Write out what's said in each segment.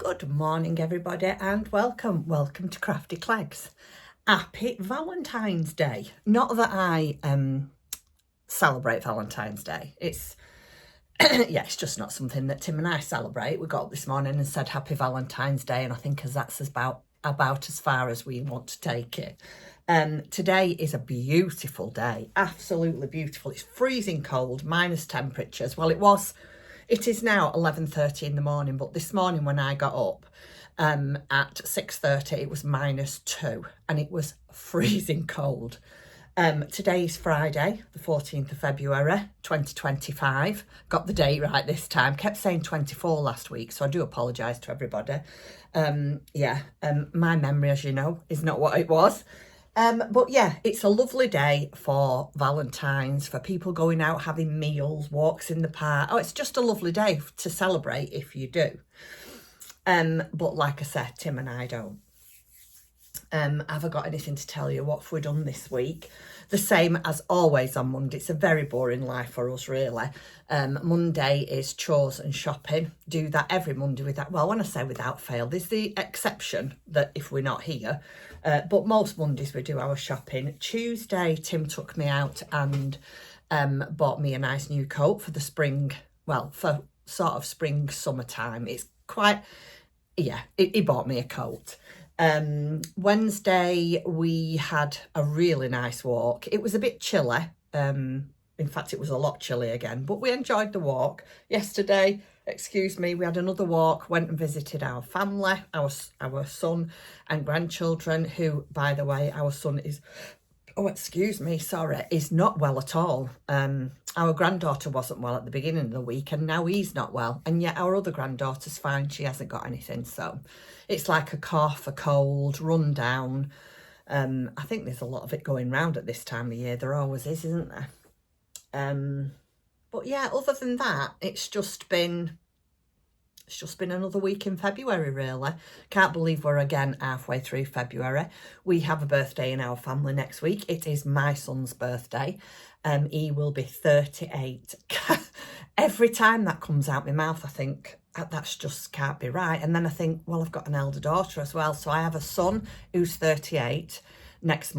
Good morning everybody and welcome to Crafty Cleggs. Happy Valentine's Day. Not that I celebrate Valentine's Day. It's yeah, it's just not something that Tim and I celebrate. We got up this morning and said happy Valentine's Day, and I think that's about as far as we want to take it. Today is a beautiful day, absolutely beautiful. It's freezing cold, minus temperatures. Well, it is now 11:30 in the morning, but this morning when I got up at 6:30, it was -2 and it was freezing cold. Today is Friday, the 14th of February, 2025. Got the date right this time. Kept saying 24 last week, so I do apologise to everybody. My memory, as you know, is not what it was. But yeah, it's a lovely day for Valentine's, for people going out, having meals, walks in the park. Oh, it's just a lovely day to celebrate if you do. But like I said, Tim and I don't. Have I got anything to tell you? What have we done this week? The same as always on Monday. It's a very boring life for us, really. Monday is chores and shopping. Do that every Monday without, well, when I say without fail, there's the exception that if we're not here. But most Mondays we do our shopping. Tuesday, Tim took me out and bought me a nice new coat for the spring, well, for sort of spring, summertime. It's quite, yeah, he bought me a coat. Wednesday we had a really nice walk. It was a bit chilly. In fact, it was a lot chilly again, but we enjoyed the walk. Yesterday, we had another walk, went and visited our family, our son and grandchildren, who, by the way, our son is, is not well at all. Our granddaughter wasn't well at the beginning of the week and now he's not well. And yet our other granddaughter's fine. She hasn't got anything. So it's like a cough, a cold, run down. I think there's a lot of it going round at this time of year. There always is, isn't there? But yeah, other than that, it's just been another week in February, really. Can't believe we're again halfway through February. We have a birthday in our family next week. It is my son's birthday. He will be 38. Every time that comes out my mouth, I think, that's just can't be right. And then I think, well, I've got an elder daughter as well. So I have a son who's 38 next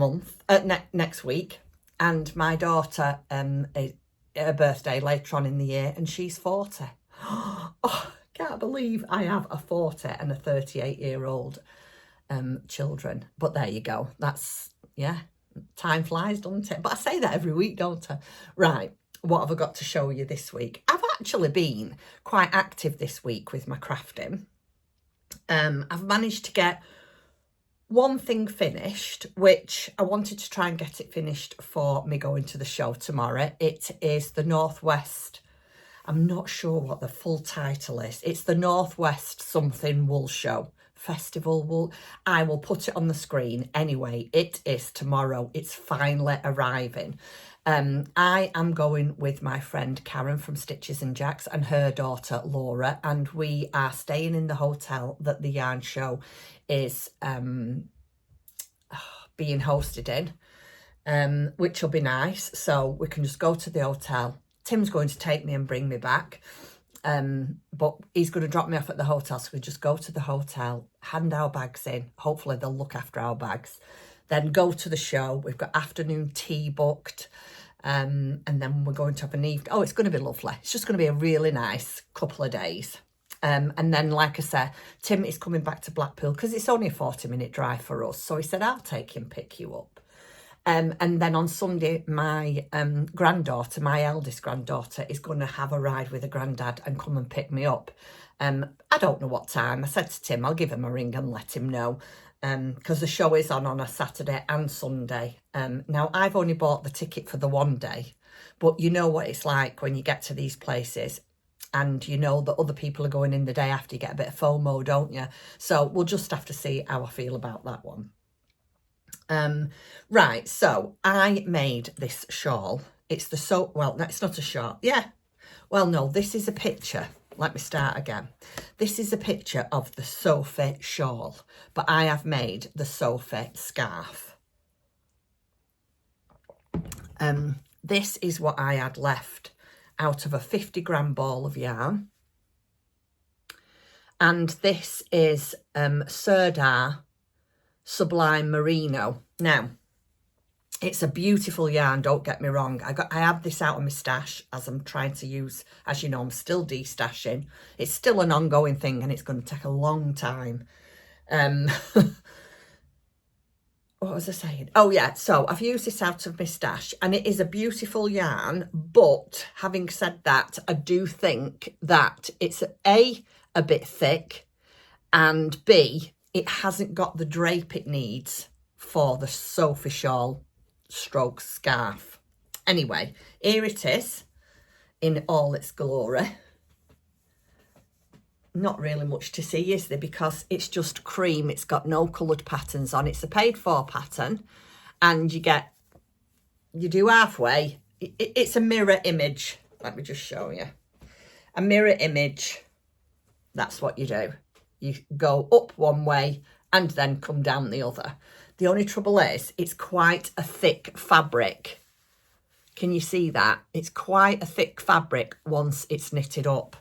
week. And my daughter, her birthday later on in the year, and she's 40. Oh, can't believe I have a 40 and a 38-year-old children. But there you go. That's, yeah, time flies, doesn't it? But I say that every week, don't I? Right, what have I got to show you this week? I've actually been quite active this week with my crafting. I've managed to get one thing finished, which I wanted to try and get it finished for me going to the show tomorrow. It is the Northwest, I'm not sure what the full title is. It's the Northwest something wool show. Festival wool. I will put it on the screen. Anyway, it is tomorrow. It's finally arriving. I am going with my friend Karen from Stitches and Jacks and her daughter Laura, and we are staying in the hotel that the yarn show is being hosted in, which will be nice. So we can just go to the hotel. Tim's going to take me and bring me back, but he's going to drop me off at the hotel, so we just go to the hotel, hand our bags in, hopefully they'll look after our bags, then go to the show. We've got afternoon tea booked, and then we're going to have an evening. Oh, it's going to be lovely. It's just going to be a really nice couple of days. And then, like I said, Tim is coming back to Blackpool because it's only a 40-minute drive for us, so he said, I'll take you and pick you up. And then on Sunday, my granddaughter, my eldest granddaughter, is going to have a ride with her granddad and come and pick me up. I don't know what time. I said to Tim, I'll give him a ring and let him know, because the show is on a Saturday and Sunday. Now, I've only bought the ticket for the one day, but you know what it's like when you get to these places and you know that other people are going in the day after. You get a bit of FOMO, don't you? So we'll just have to see how I feel about that one. Right, so I made this shawl. It's well, no, it's not a shawl. Yeah, well, no, this is a picture. Let me start again. This is a picture of the Sophie shawl, but I have made the Sophie scarf. This is what I had left out of a 50-gram ball of yarn. And this is Sirdar Sublime Merino. Now, it's a beautiful yarn, don't get me wrong. I had this out of my stash as I'm trying to use, as you know, I'm still de-stashing. It's still an ongoing thing and it's going to take a long time. What was I saying? Oh yeah, so I've used this out of my stash and it is a beautiful yarn, but having said that, I do think that it's A bit thick, and B, it hasn't got the drape it needs for the Sophie shawl stroke scarf. Anyway, here it is in all its glory. Not really much to see, is there? Because it's just cream. It's got no coloured patterns on. It's a paid for pattern, and you do halfway. It's a mirror image. Let me just show you. A mirror image. That's what you do. You go up one way and then come down the other. The only trouble is it's quite a thick fabric. Can you see that? It's quite a thick fabric once it's knitted up.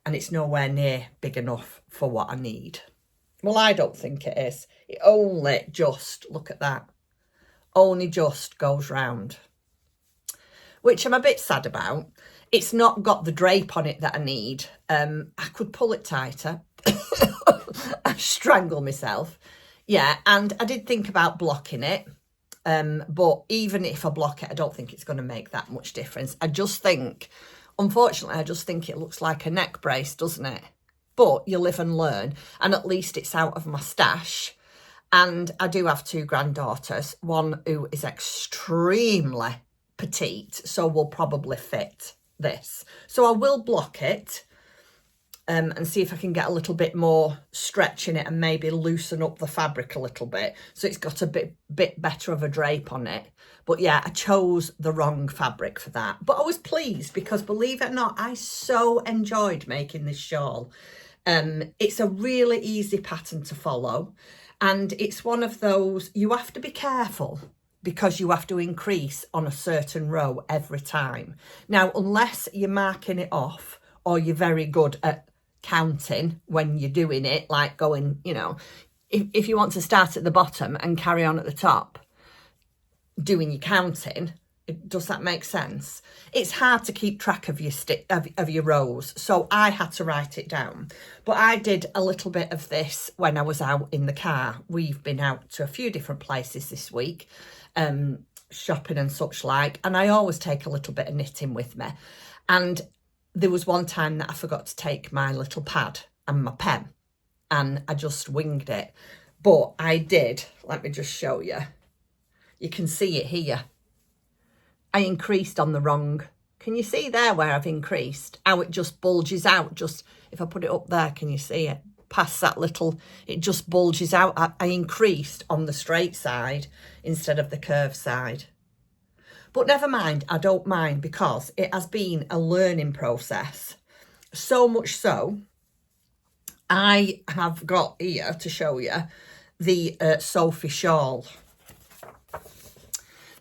And it's nowhere near big enough for what I need. Well, I don't think it is. It only just, look at that, only just goes round. Which I'm a bit sad about. It's not got the drape on it that I need. I could pull it tighter. I strangle myself. Yeah, and I did think about blocking it. But even if I block it, I don't think it's going to make that much difference. I just think... Unfortunately, I just think it looks like a neck brace, doesn't it? But you live and learn, and at least it's out of my stash. And I do have two granddaughters, one who is extremely petite, so will probably fit this. So I will block it and see if I can get a little bit more stretch in it and maybe loosen up the fabric a little bit so it's got a bit better of a drape on it. But yeah, I chose the wrong fabric for that. But I was pleased because, believe it or not, I so enjoyed making this shawl. It's a really easy pattern to follow. And it's one of those, you have to be careful because you have to increase on a certain row every time. Now, unless you're marking it off or you're very good at counting when you're doing it, like going, you know, if you want to start at the bottom and carry on at the top, doing your counting, does that make sense? It's hard to keep track of your of your rows, so I had to write it down. But I did a little bit of this when I was out in the car. We've been out to a few different places this week, shopping and such like, and I always take a little bit of knitting with me. And there was one time that I forgot to take my little pad and my pen, and I just winged it. But I did, let me just show you. You can see it here. I increased on the wrong. Can you see there where I've increased? How it just bulges out. Just, if I put it up there, can you see it? Past that little, it just bulges out. I increased on the straight side instead of the curved side. But never mind, I don't mind because it has been a learning process. So much so, I have got here to show you the Sophie shawl.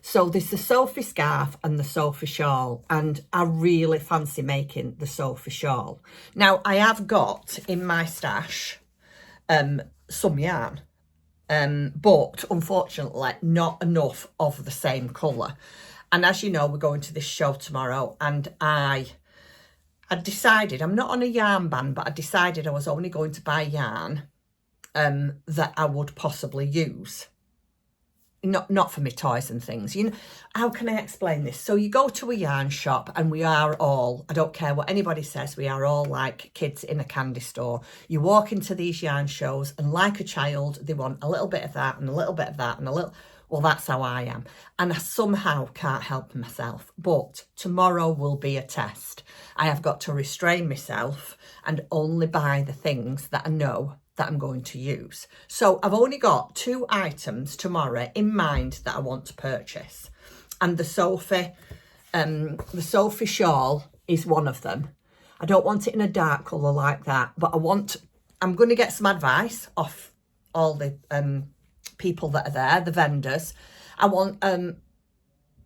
So there's the Sophie scarf and the Sophie shawl, and I really fancy making the Sophie shawl. Now, I have got in my stash some yarn, but unfortunately not enough of the same colour. And as you know, we're going to this show tomorrow, and I decided, I'm not on a yarn ban, but I decided I was only going to buy yarn that I would possibly use. Not for my toys and things. You know, how can I explain this? So you go to a yarn shop and we are all, I don't care what anybody says, we are all like kids in a candy store. You walk into these yarn shows and like a child, they want a little bit of that and a little bit of that and a little, well, that's how I am. And I somehow can't help myself. But tomorrow will be a test. I have got to restrain myself and only buy the things that I know that I'm going to use. So I've only got 2 items tomorrow in mind that I want to purchase. And the Sophie shawl is one of them. I don't want it in a dark colour like that, but I'm going to get some advice off all the people that are there, the vendors. I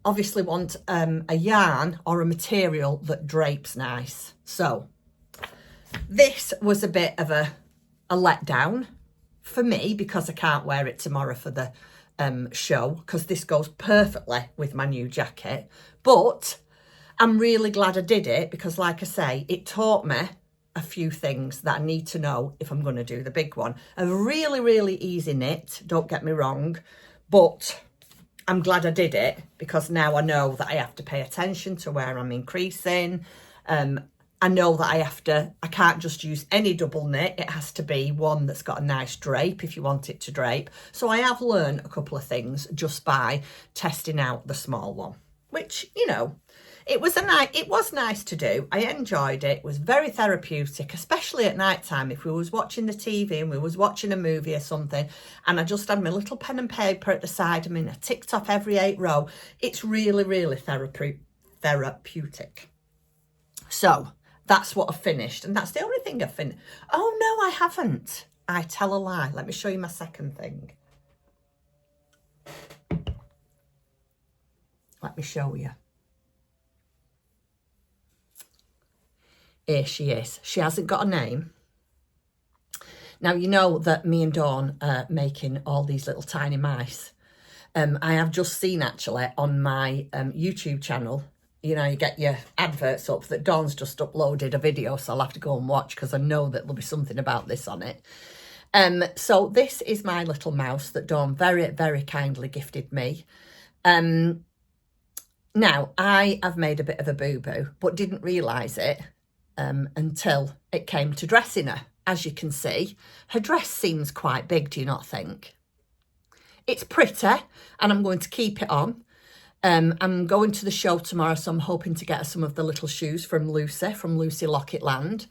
obviously want a yarn or a material that drapes nice. So this was a bit of a a letdown for me because I can't wear it tomorrow for the show, because this goes perfectly with my new jacket. But I'm really glad I did it because, like I say, it taught me a few things that I need to know if I'm going to do the big one. A really, really easy knit, don't get me wrong, but I'm glad I did it because now I know that I have to pay attention to where I'm increasing. I know that I can't just use any double knit. It has to be one that's got a nice drape if you want it to drape. So I have learned a couple of things just by testing out the small one, which, you know, it was nice to do. I enjoyed it. It was very therapeutic, especially at night time. If we was watching the TV and we was watching a movie or something, and I just had my little pen and paper at the side of me and I ticked off every 8 row, it's really, really therapeutic. So that's what I finished, and that's the only thing I finished. Oh no, I haven't. I tell a lie. Let me show you my second thing. Let me show you. Here she is. She hasn't got a name. Now, you know that me and Dawn are making all these little tiny mice. I have just seen actually on my YouTube channel, you know, you get your adverts up, that Dawn's just uploaded a video, so I'll have to go and watch because I know that there'll be something about this on it. So this is my little mouse that Dawn very, very kindly gifted me. Now, I have made a bit of a boo-boo, but didn't realise it until it came to dressing her. As you can see, her dress seems quite big, do you not think? It's pretty, and I'm going to keep it on. I'm going to the show tomorrow, so I'm hoping to get her some of the little shoes from Lucy Lockett Land.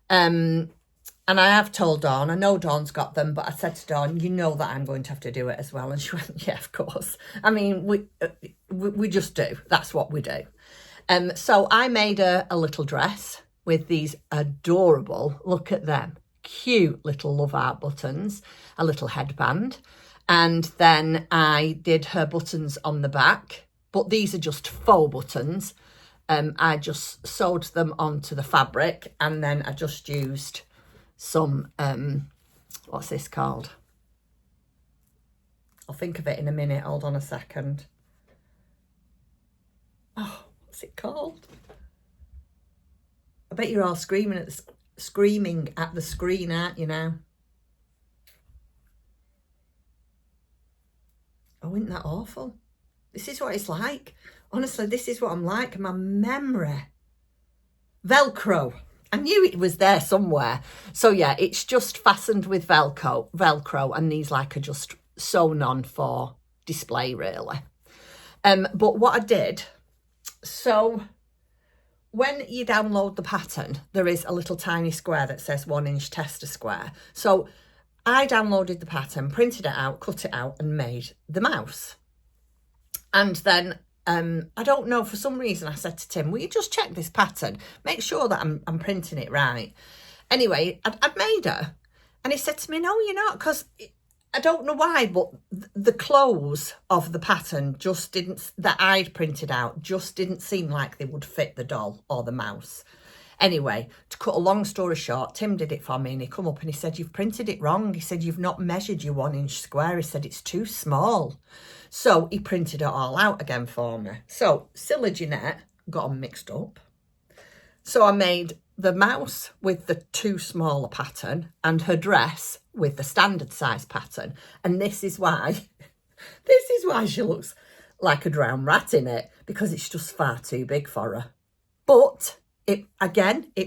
And I have told Dawn, I know Dawn's got them, but I said to Dawn, you know that I'm going to have to do it as well. And she went, yeah, of course. I mean, we just do. That's what we do. So I made a little dress with these adorable, look at them, cute little love art buttons, a little headband. And then I did her buttons on the back, but these are just faux buttons. I just sewed them onto the fabric, and then I just used some, what's this called? I'll think of it in a minute. Hold on a second. Oh, what's it called? I bet you're all screaming at the screen, aren't you now? Oh, isn't that awful? This is what it's like. Honestly, this is what I'm like. My memory. Velcro. I knew it was there somewhere. So yeah, it's just fastened with Velcro, and these like are just sewn on for display really. But what I did, so when you download the pattern, there is a little tiny square that says 1 inch tester square. So I downloaded the pattern, printed it out, cut it out, and made the mouse. And then I don't know, for some reason I said to Tim, will you just check this pattern? Make sure that I'm printing it right. Anyway, I'd made her. And he said to me, no, you're not, because I don't know why, but the clothes of the pattern just didn't, that I'd printed out, just didn't seem like they would fit the doll or the mouse. Anyway, to cut a long story short, Tim did it for me, and he come up and he said, you've printed it wrong. He said, you've not measured your 1 inch square. He said, it's too small. So he printed it all out again for me. So silly Jeanette got them mixed up. So I made the mouse with the too smaller pattern and her dress with the standard size pattern. And this is why she looks like a drowned rat in it, because it's just far too big for her. But it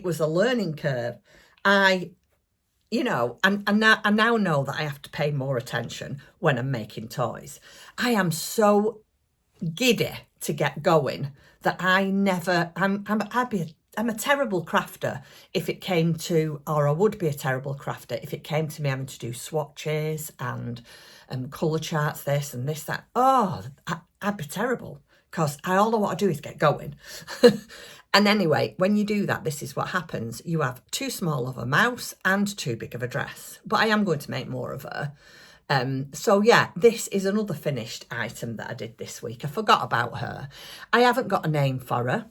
was a learning curve. I now know that I have to pay more attention when I'm making toys. I am so giddy to get going that I'm a terrible crafter if it came to, or I would be a terrible crafter if it came to me having to do swatches and colour charts, this and this, that. Oh, I'd be terrible, because all I want to do is get going. And anyway, when you do that, this is what happens. You have too small of a mouse and too big of a dress. But I am going to make more of her. So yeah, this is another finished item that I did this week. I forgot about her. I haven't got a name for her.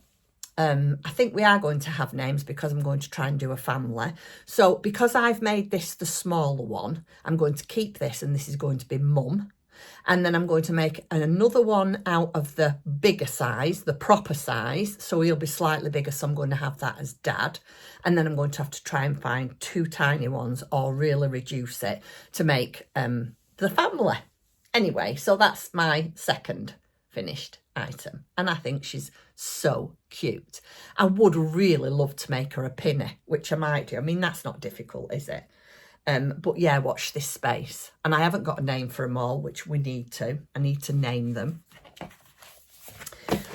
I think we are going to have names because I'm going to try and do a family. So because I've made this the smaller one, I'm going to keep this, and this is going to be Mum. And then I'm going to make another one out of the bigger size, the proper size. So he'll be slightly bigger, so I'm going to have that as Dad. And then I'm going to have to try and find 2 tiny ones or really reduce it to make the family. Anyway, so that's my second finished item, and I think she's so cute. I would really love to make her a pinny, which I might do. I mean, that's not difficult, is it? But yeah, watch this space. And I haven't got a name for them all, which we need to. I need to name them.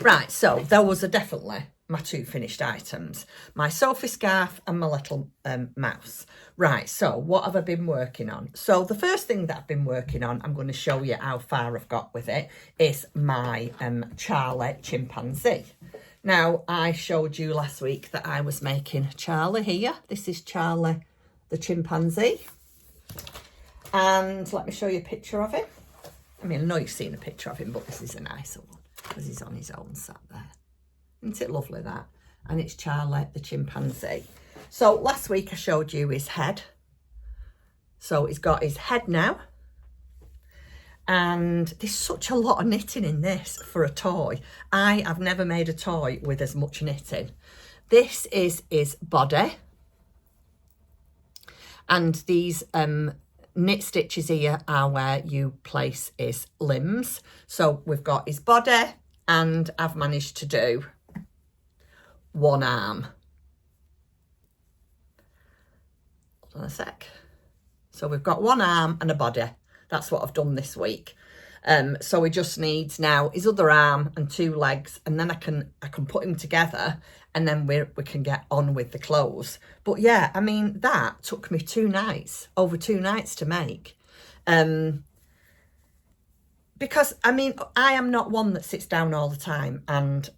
Right, so those are definitely my 2 finished items. My Sophie scarf and my little mouse. Right, so what have I been working on? So the first thing that I've been working on, I'm going to show you how far I've got with it, is my Charlie chimpanzee. Now, I showed you last week that I was making Charlie here. This is Charlie the chimpanzee. And let me show you a picture of him. I mean, I know you've seen a picture of him, but this is a nicer one because he's on his own sat there. Isn't it lovely, that? And it's Charlie the chimpanzee. So last week I showed you his head. So he's got his head now. And there's such a lot of knitting in this for a toy. I have never made a toy with as much knitting. This is his body. And these knit stitches here are where you place his limbs. So we've got his body, and I've managed to do one arm. Hold on a sec. So we've got one arm and a body. That's what I've done this week. So we just need now his other arm and 2 legs, and then I can put him together, and then we can get on with the clothes. But yeah, I mean, that took me 2 nights, over 2 nights to make. Because, I mean, I am not one that sits down all the time and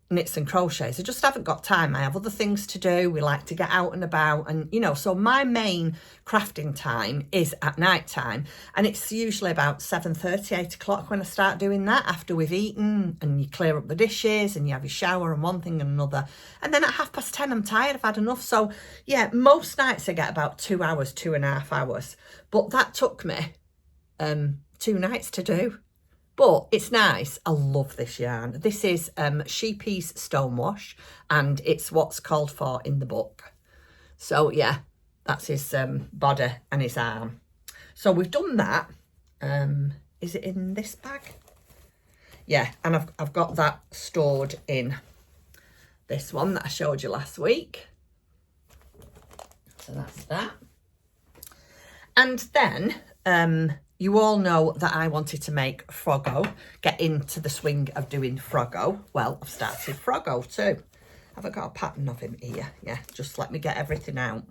knits and crochets. I just haven't got time. I have other things to do. We like to get out and about, and you know, so my main crafting time is at night time, and it's usually about 7:30, 8 o'clock when I start doing that, after we've eaten and you clear up the dishes and you have your shower and one thing and another, and then at 10:30 I'm tired, I've had enough. So yeah, most nights I get about 2 hours, 2.5 hours, but that took me 2 nights to do. But it's nice. I love this yarn. This is Sheepy's Stonewash, and it's what's called for in the book. So yeah, that's his body and his arm. So we've done that. Is it in this bag? Yeah, and I've got that stored in this one that I showed you last week. So that's that. And then you all know that I wanted to make Froggo, get into the swing of doing Froggo. Well, I've started Froggo too. Have I got a pattern of him here? Yeah, just let me get everything out.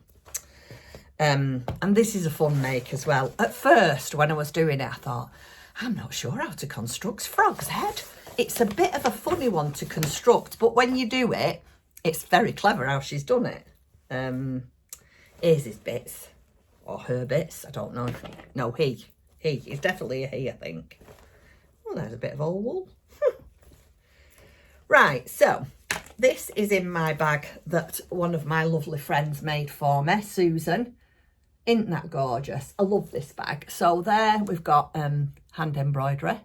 And this is a fun make as well. At first, when I was doing it, I thought, I'm not sure how to construct Frog's head. It's a bit of a funny one to construct, but when you do it, it's very clever how she's done it. Here's his bits, or her bits. I don't know. No, he. He's definitely a he, I think. Oh, there's a bit of old wool. Right, so this is in my bag that one of my lovely friends made for me, Susan. Isn't that gorgeous? I love this bag. So there we've got hand embroidery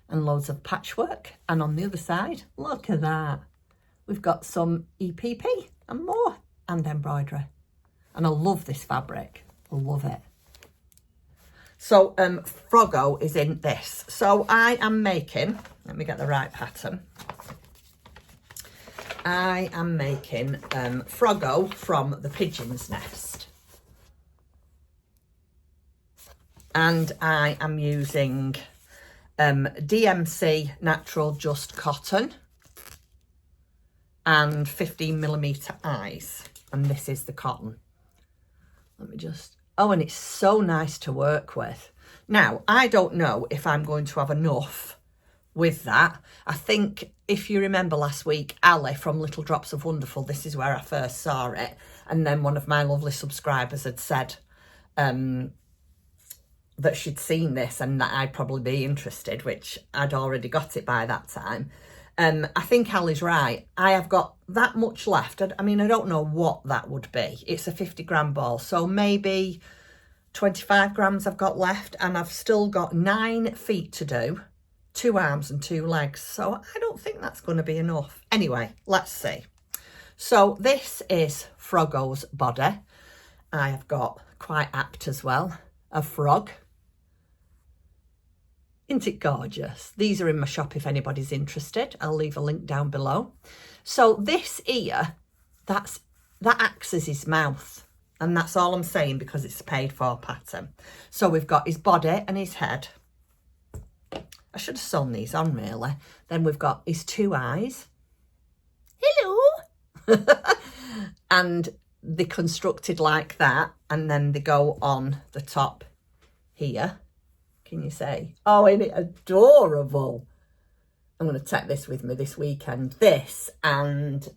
and loads of patchwork. And on the other side, look at that. We've got some EPP and more hand embroidery. And I love this fabric. I love it. So Froggo is in this. So I am making, let me get the right pattern. I am making Froggo from the Pigeon's Nest. And I am using DMC Natural Just Cotton and 15mm eyes. And this is the cotton. Let me just... Oh, and it's so nice to work with. Now, I don't know if I'm going to have enough with that. I think if you remember last week, Ali from Little Drops of Wonderful, this is where I first saw it. And then one of my lovely subscribers had said that she'd seen this and that I'd probably be interested, which I'd already got it by that time. I think Ali's right. I have got that much left. I mean, I don't know what that would be. It's a 50-gram ball, so maybe 25 grams I've got left, and I've still got 9 feet to do, 2 arms and 2 legs. So I don't think that's going to be enough. Anyway, let's see. So this is Froggo's body. I have got, quite apt as well, a frog. Isn't it gorgeous? These are in my shop if anybody's interested. I'll leave a link down below. So this ear, that acts as his mouth. And that's all I'm saying because it's a paid for pattern. So we've got his body and his head. I should have sewn these on really. Then we've got his 2 eyes. Hello. And they're constructed like that. And then they go on the top here. Can you say? Oh, isn't it adorable? I'm going to take this with me this weekend. This and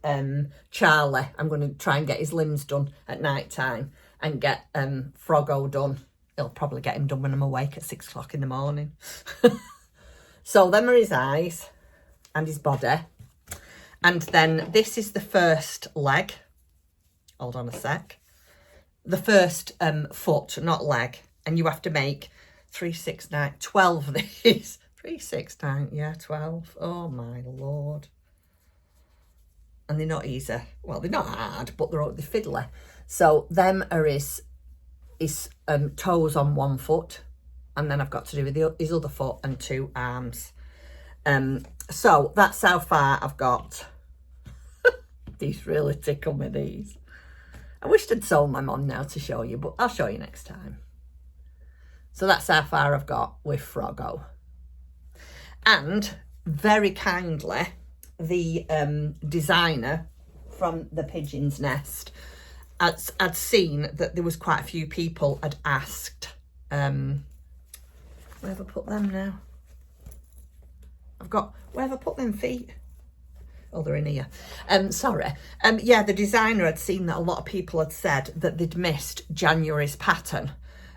Charlie. I'm going to try and get his limbs done at night time and get Froggo done. It'll probably get him done when I'm awake at 6 o'clock in the morning. So them are his eyes and his body. And then this is the first leg. Hold on a sec. The first foot, not leg. And you have to make 3, 6, 9, 12 of these. 3, 6, 9, yeah, 12. Oh my Lord. And they're not easy. Well, they're not hard, but they're fiddly. So them are his toes on 1 foot. And then I've got to do with his other foot and 2 arms. So that's how far I've got. These really tickle me, these. I wished I'd sewn them on now to show you, but I'll show you next time. So that's how far I've got with Froggo. And very kindly, the designer from the Pigeon's Nest had seen that there was quite a few people had asked, where have I put them now? Where have I put them feet? Oh, they're in here. Sorry. Yeah, the designer had seen that a lot of people had said that they'd missed January's pattern.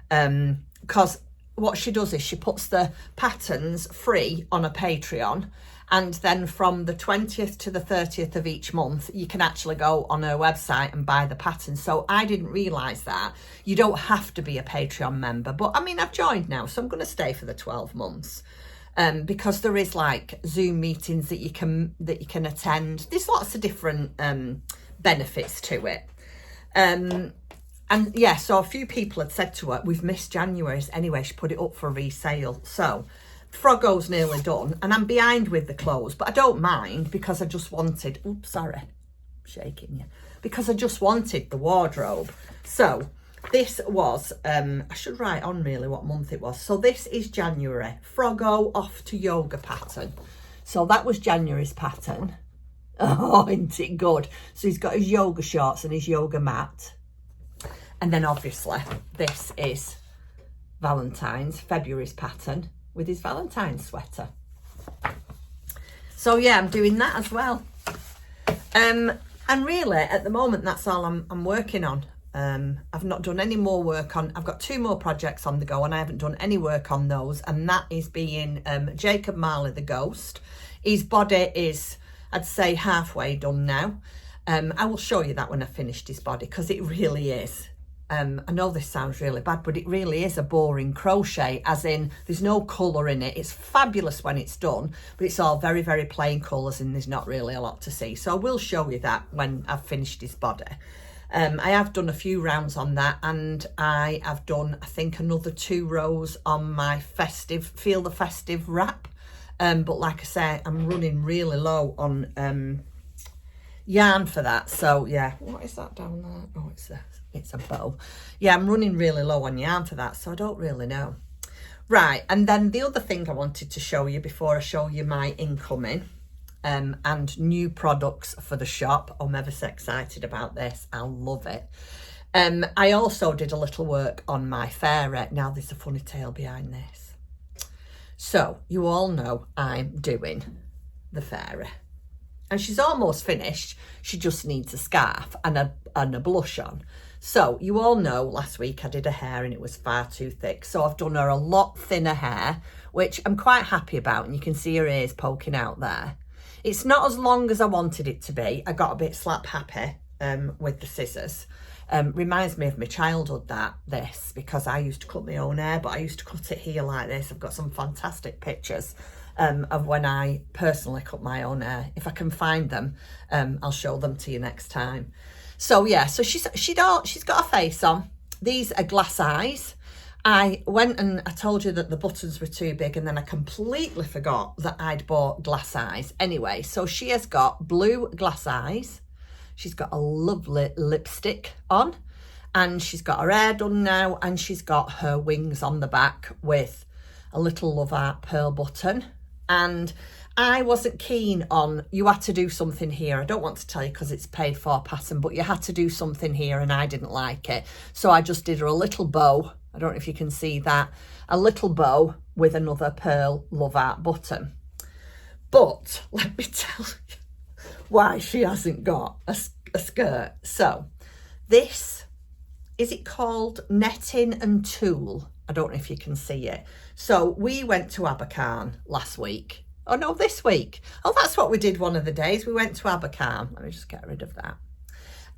Because what she does is she puts the patterns free on a Patreon, and then from the 20th to the 30th of each month you can actually go on her website and buy the patterns. So I didn't realise that. You don't have to be a Patreon member, but I mean I've joined now, so I'm going to stay for the 12 months. Because there is like Zoom meetings that you can attend. There's lots of different benefits to it. And yeah, so a few people had said to her, we've missed January's anyway, she put it up for resale. So Froggo's nearly done, and I'm behind with the clothes, but I don't mind because I just wanted, oops, sorry, I'm shaking you, because I just wanted the wardrobe. So this was, I should write on really what month it was. So this is January, Froggo off to yoga pattern. So that was January's pattern. Oh, isn't it good? So he's got his yoga shorts and his yoga mat. And then obviously this is Valentine's, February's pattern with his Valentine's sweater. So yeah, I'm doing that as well. And really at the moment, that's all I'm working on. I've not done any more work on, I've got 2 more projects on the go and I haven't done any work on those, and that is being Jacob Marley the Ghost. His body is, I'd say, halfway done now. I will show you that when I've finished his body, because it really is. I know this sounds really bad, but it really is a boring crochet, as in there's no colour in it. It's fabulous when it's done, but it's all very, very plain colours and there's not really a lot to see. So I will show you that when I've finished his body. I have done a few rounds on that, and I have done, I think, another 2 rows on my festive, Feel the Festive wrap. But like I say, I'm running really low on yarn for that. So yeah, what is that down there? Oh, it's a bow. Yeah, I'm running really low on yarn for that, so I don't really know. Right, and then the other thing I wanted to show you before I show you my incoming and new products for the shop. I'm ever so excited about this. I love it. I also did a little work on my fairy. Now there's a funny tale behind this. So you all know I'm doing the fairy, and she's almost finished. She just needs a scarf and a blush on. So you all know last week I did her hair and it was far too thick. So I've done her a lot thinner hair, which I'm quite happy about. And you can see her ears poking out there. It's not as long as I wanted it to be. I got a bit slap happy with the scissors. Reminds me of my childhood, this, because I used to cut my own hair, but I used to cut it here like this. I've got some fantastic pictures of when I personally cut my own hair. If I can find them, I'll show them to you next time. So yeah, so she's got a face on. These are glass eyes. I went and I told you that the buttons were too big, and then I completely forgot that I'd bought glass eyes. Anyway, so she has got blue glass eyes. She's got a lovely lipstick on, and she's got her hair done now, and she's got her wings on the back with a little love art pearl button. And I wasn't keen on, you had to do something here. I don't want to tell you because it's paid for pattern, but you had to do something here and I didn't like it. So I just did her a little bow. I don't know if you can see that. A little bow with another pearl love art button. But let me tell you why she hasn't got a skirt. So this, is it called Netting and Tulle? I don't know if you can see it. So we went to Abercarn last week. Oh no, this week. Oh, that's what we did one of the days. We went to Abercarn. Let me just get rid of that.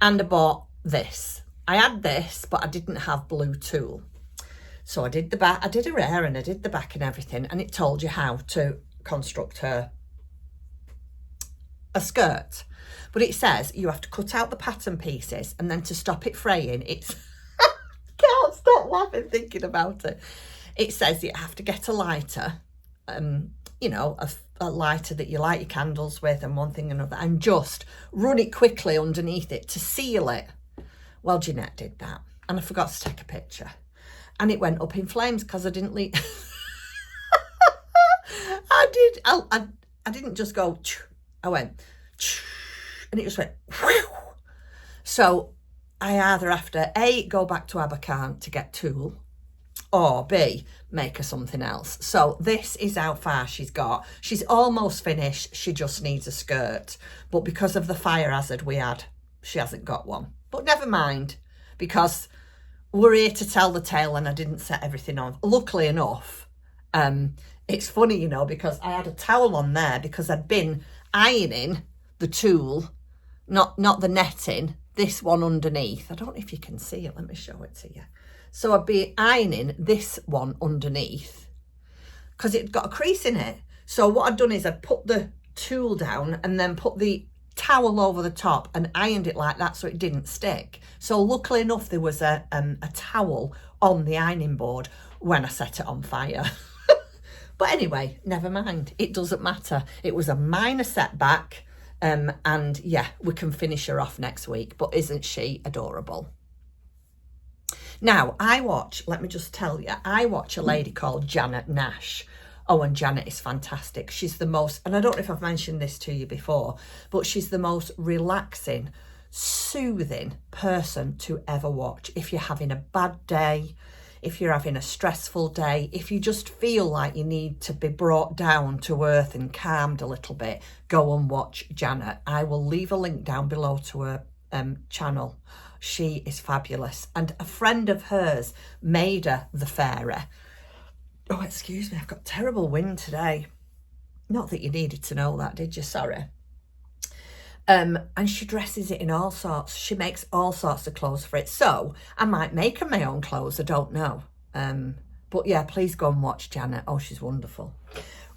And I bought this. I had this, but I didn't have blue tulle. So I did the back, I did her hair and I did the back and everything, and it told you how to construct her a skirt. But it says you have to cut out the pattern pieces, and then to stop it fraying, it's can't stop laughing thinking about it. It says you have to get a lighter, you know, a lighter that you light your candles with, and one thing and another, and just run it quickly underneath it to seal it. Well, Jeanette did that, and I forgot to take a picture, and it went up in flames because I didn't leave. I didn't just go. I went, and it just went. So I either have to A, go back to Abercarn to get tulle, or B, make her something else. So this is how far she's got. She's almost finished. She just needs a skirt. But because of the fire hazard we had, she hasn't got one. But never mind, because we're here to tell the tale and I didn't set everything on. Luckily enough, it's funny, you know, because I had a towel on there because I'd been ironing the tulle, not the netting, this one underneath. I don't know if you can see it. Let me show it to you. So I'd be ironing this one underneath because it got a crease in it. So what I'd done is I'd put the tulle down and then put the towel over the top and ironed it like that so it didn't stick. So luckily enough, there was a towel on the ironing board when I set it on fire. But anyway, never mind. It doesn't matter. It was a minor setback. And yeah, we can finish her off next week. But isn't she adorable? Now, let me just tell you, I watch a lady called Janet Nash. Oh, and Janet is fantastic. She's the most, and I don't know if I've mentioned this to you before, but she's the most relaxing, soothing person to ever watch. If you're having a bad day, if you're having a stressful day, if you just feel like you need to be brought down to earth and calmed a little bit, go and watch Janet. I will leave a link down below to her channel. She is fabulous. And a friend of hers made her the fairy. Oh, excuse me, I've got terrible wind today. Not that you needed to know that, did you? Sorry. And she dresses it in all sorts. She makes all sorts of clothes for it. So I might make her my own clothes. I don't know. But yeah, please go and watch Janet. Oh, she's wonderful.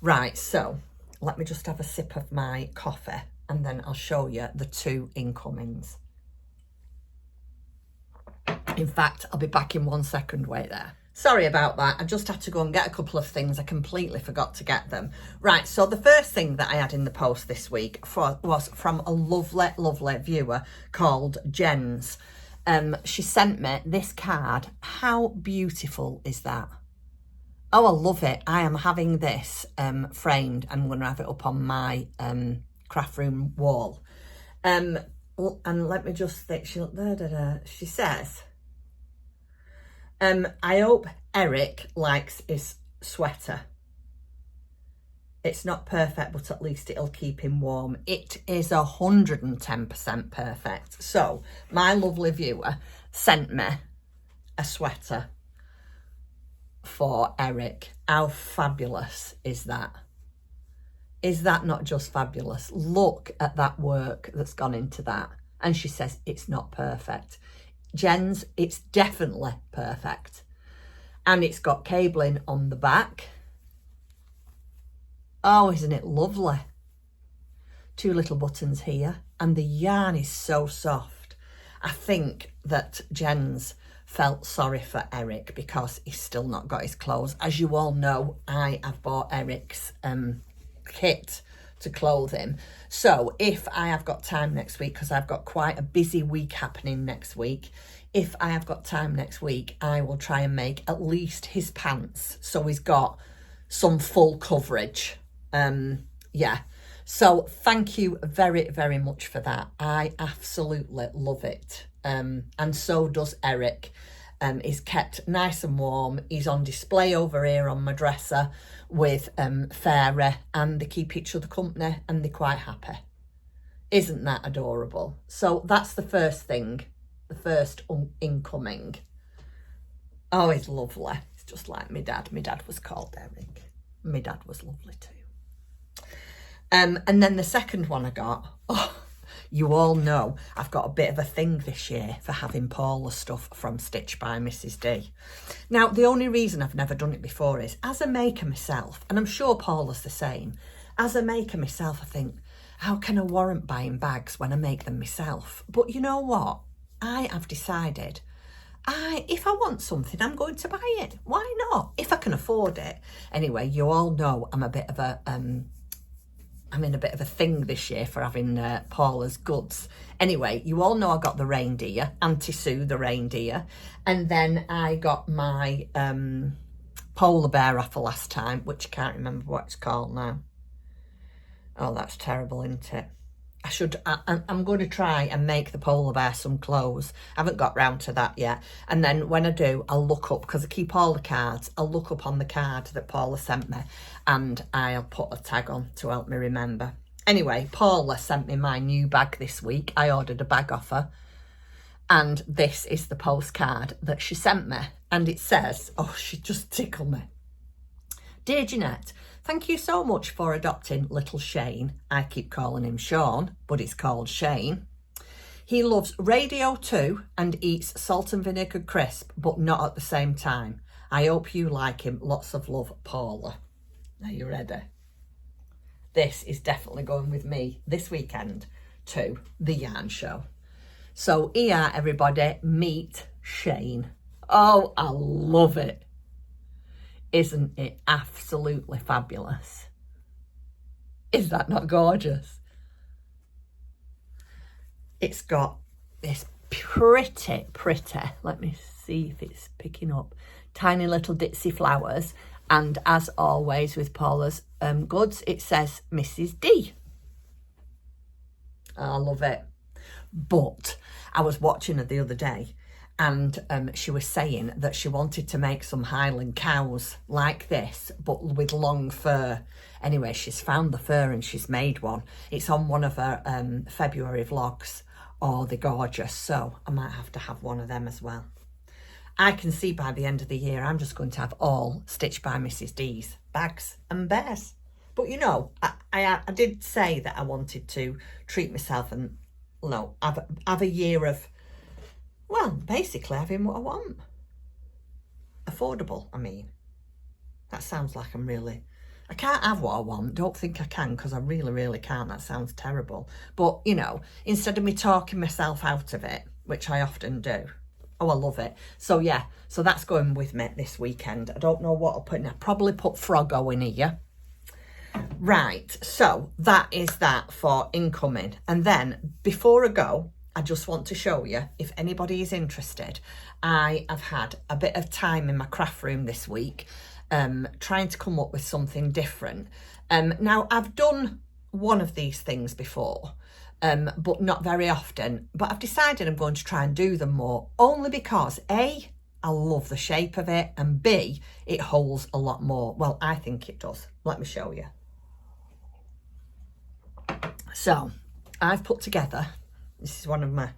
Right, so let me just have a sip of my coffee and then I'll show you the two incomings. In fact, I'll be back in 1 second. Wait there. Sorry about that. I just had to go and get a couple of things. I completely forgot to get them. Right, so the first thing that I had in the post this week was from a lovely, lovely viewer called Jens. She sent me this card. How beautiful is that? Oh, I love it. I am having this framed. I'm going to have it up on my craft room wall. And let me just think. She says, I hope Eric likes his sweater. It's not perfect, but at least it'll keep him warm. It is 110% perfect. So my lovely viewer sent me a sweater for Eric. How fabulous is that? Is that not just fabulous? Look at that work that's gone into that. And she says it's not perfect. Jen's, it's definitely perfect. And it's got cabling on the back. Oh, isn't it lovely? 2 little buttons here. And the yarn is so soft. I think that Jen's felt sorry for Eric because he's still not got his clothes. As you all know, I have bought Eric's kit to clothe him. So if I have got time next week, because I've got quite a busy week happening next week, if I have got time next week, I will try and make at least his pants so he's got some full coverage. Yeah. So thank you very, very much for that. I absolutely love it. And so does Eric. He's kept nice and warm. He's on display over here on my dresser with Fairy, and they keep each other company and they're quite happy. Isn't that adorable? So that's the first thing, the first incoming. Oh, he's lovely. It's just like my dad. My dad was called Eric. My dad was lovely too. And then the second one I got, oh, you all know I've got a bit of a thing this year for having Paula stuff from Stitch by Mrs. D. Now, the only reason I've never done it before is, as a maker myself, and I'm sure Paula's the same, as a maker myself, I think, how can I warrant buying bags when I make them myself? But you know what? I have decided, if I want something, I'm going to buy it. Why not? If I can afford it. Anyway, you all know I'm in a bit of a thing this year for having Paula's goods. Anyway, you all know I got the reindeer, Auntie Sue the reindeer. And then I got my polar bear off last time, which I can't remember what it's called now. Oh, that's terrible, isn't it? I'm going to try and make the polar bear some clothes. I haven't got round to that yet. And then when I do, I'll look up, because I keep all the cards, I'll look up on the card that Paula sent me and I'll put a tag on to help me remember. Anyway, Paula sent me my new bag this week. I ordered a bag off her. And this is the postcard that she sent me. And it says, oh, she just tickled me. Dear Jeanette, thank you so much for adopting little Shane. I keep calling him Sean, but it's called Shane. He loves Radio 2 and eats salt and vinegar crisp, but not at the same time. I hope you like him. Lots of love, Paula. Are you ready? This is definitely going with me this weekend to the yarn show. So here, everybody, meet Shane. Oh, I love it. Isn't it absolutely fabulous? Is that not gorgeous? It's got this pretty, let me see if it's picking up, tiny little ditzy flowers. And as always with Paula's goods, it says Mrs. D. I love it. But I was watching her the other day, and she was saying that she wanted to make some Highland cows like this, but with long fur. Anyway, she's found the fur and she's made one. It's on one of her February vlogs. Oh, they're gorgeous. So I might have to have one of them as well. I can see by the end of the year, I'm just going to have all Stitch by Mrs. D's bags and bears. But you know, I did say that I wanted to treat myself and, have a year of, well, basically having what I want. Affordable, I mean. That sounds like I can't have what I want. Don't think I can, because I really can't. That sounds terrible. But, you know, instead of me talking myself out of it, which I often do. Oh, I love it. So, yeah. So that's going with me this weekend. I don't know what I'll put in. I'll probably put Froggo in here. Right. So that is that for incoming. And then before I go, I just want to show you, if anybody is interested, I have had a bit of time in my craft room this week, trying to come up with something different. Now, I've done one of these things before, but not very often. But I've decided I'm going to try and do them more, only because A, I love the shape of it, and B, it holds a lot more. Well, I think it does. Let me show you. So, I've put together, this is one of my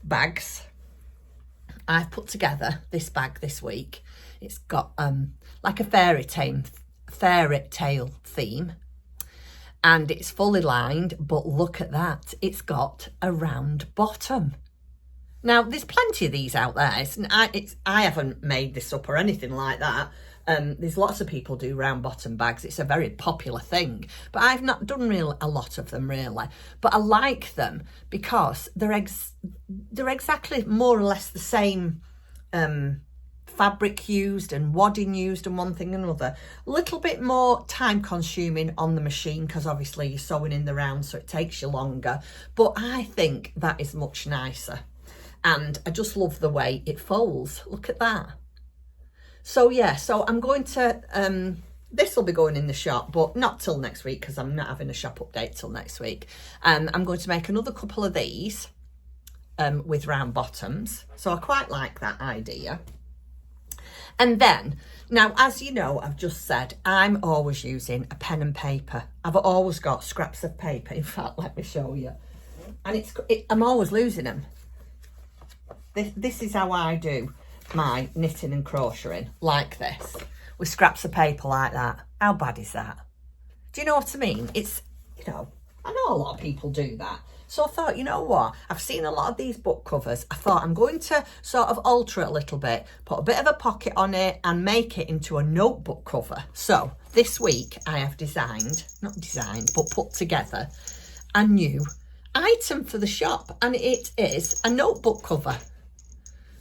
bags. I've put together this bag this week. It's got like a fairy tale theme. and it's fully lined, but look at that, it's got a round bottom. Now, there's plenty of these out there. I haven't made this up or anything like that. There's lots of people do round bottom bags. It's a very popular thing, but I've not done a lot of them really. But I like them because they're exactly more or less the same fabric used and wadding used and one thing and another. A little bit more time consuming on the machine because obviously you're sewing in the round, so it takes you longer. But I think that is much nicer. And I just love the way it folds. Look at that. So yeah, so I'm going to, this will be going in the shop, but not till next week because I'm not having a shop update till next week. I'm going to make another couple of these with round bottoms. So I quite like that idea. And then, now, as you know, I've just said, I'm always using a pen and paper. I've always got scraps of paper. In fact, let me show you. And I'm always losing them. This is how I do my knitting and crocheting, like this, with scraps of paper like that. How bad is that? Do you know what I mean? It's, you know, I know a lot of people do that. So I thought, you know what? I've seen a lot of these book covers. I thought I'm going to sort of alter it a little bit, put a bit of a pocket on it and make it into a notebook cover. So this week I have put together a new item for the shop, and it is a notebook cover.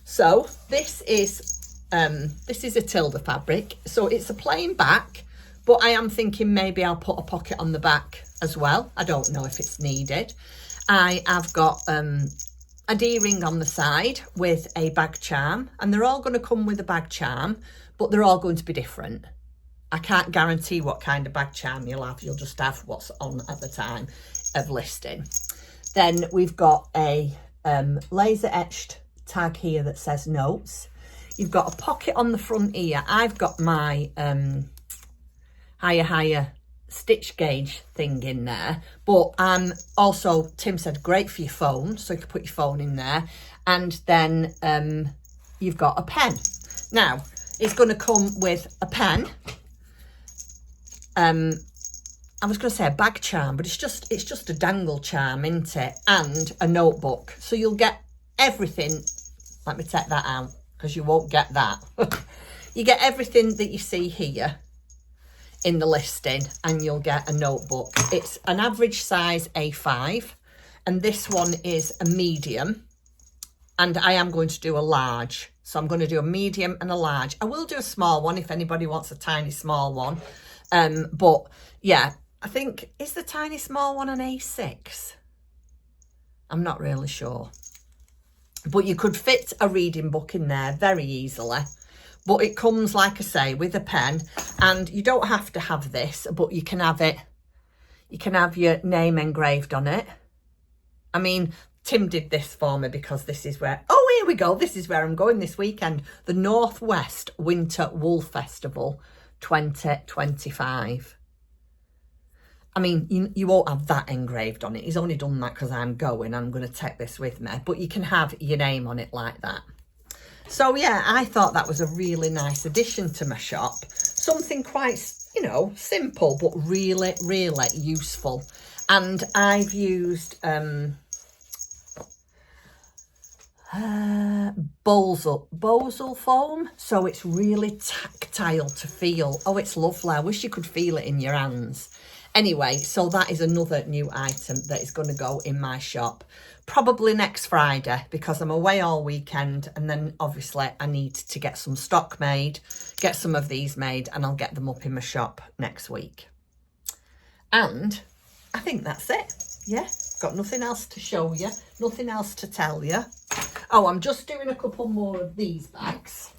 So this is a Tilda fabric, so it's a plain back, but I am thinking maybe I'll put a pocket on the back as well. I don't know if it's needed. I have got a D-ring on the side with a bag charm, and they're all going to come with a bag charm, but they're all going to be different. I can't guarantee what kind of bag charm you'll have. You'll just have what's on at the time of listing. Then we've got a laser etched tag here that says notes. You've got a pocket on the front here. I've got my higher stitch gauge thing in there, but also Tim said great for your phone, so you can put your phone in there. And then you've got a pen. Now it's going to come with a pen. I was going to say a bag charm, but it's just a dangle charm, isn't it? And a notebook, so you'll get everything. Let me take that out because you won't get that. You get everything that you see here in the listing, and you'll get a notebook. It's an average size A5, and this one is a medium, and I am going to do a large. So I'm going to do a medium and a large. I will do a small one if anybody wants a tiny small one. But yeah, I think, is the tiny small one an A6? I'm not really sure. But you could fit a reading book in there very easily. But it comes, like I say, with a pen, and you don't have to have this, but you can have it. You can have your name engraved on it. I mean, Tim did this for me because this is where, oh, here we go. This is where I'm going this weekend. The Northwest Winter Wool Festival 2025. I mean, you won't have that engraved on it. He's only done that because I'm going. I'm going to take this with me. But you can have your name on it like that. So, yeah, I thought that was a really nice addition to my shop. Something quite, you know, simple, but really, really useful. And I've used Bosal foam. So it's really tactile to feel. Oh, it's lovely. I wish you could feel it in your hands. Anyway, so that is another new item that is going to go in my shop. Probably next Friday because I'm away all weekend, and then obviously I need to get some stock made, get some of these made, and I'll get them up in my shop next week. And I think that's it. Yeah, got nothing else to show you, nothing else to tell you. Oh, I'm just doing a couple more of these bags.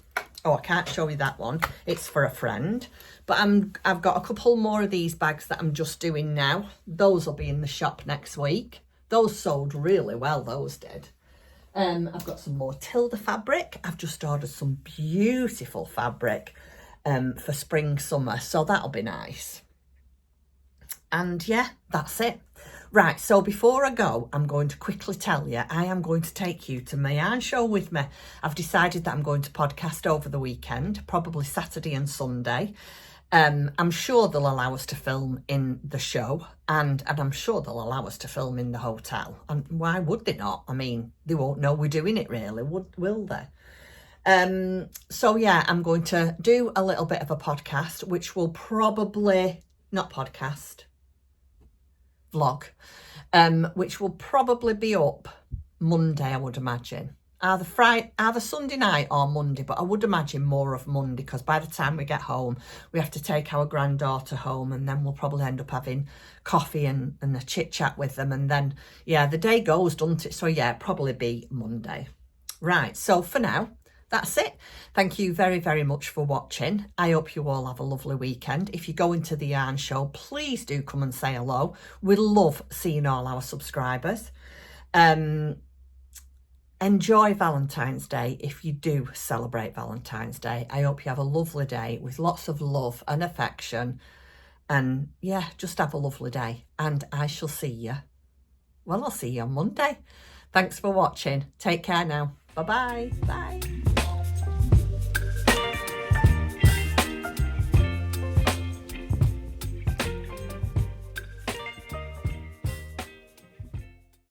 Oh, I can't show you that one. It's for a friend. But I've got a couple more of these bags that I'm just doing now. Those will be in the shop next week. Those sold really well, those did. I've got some more Tilda fabric. I've just ordered some beautiful fabric for spring, summer. So that'll be nice. And yeah, that's it. Right, so before I go, I'm going to quickly tell you, I am going to take you to my yarn show with me. I've decided that I'm going to podcast over the weekend, probably Saturday and Sunday. I'm sure they'll allow us to film in the show, and I'm sure they'll allow us to film in the hotel. And why would they not? I mean, they won't know we're doing it really, will they? So yeah, I'm going to do a little bit of a podcast, which will probably, not podcast, vlog, which will probably be up Monday, I would imagine. Either Sunday night or Monday, but I would imagine more of Monday, because by the time we get home, we have to take our granddaughter home, and then we'll probably end up having coffee and a chit chat with them. And then, yeah, the day goes, doesn't it? So yeah, probably be Monday. Right, so for now, that's it. Thank you very, very much for watching. I hope you all have a lovely weekend. If you go into the Yarn Show, please do come and say hello. We love seeing all our subscribers. Enjoy Valentine's Day if you do celebrate Valentine's Day. I hope you have a lovely day with lots of love and affection. And yeah, just have a lovely day. And I shall see you. Well, I'll see you on Monday. Thanks for watching. Take care now. Bye-bye. Bye.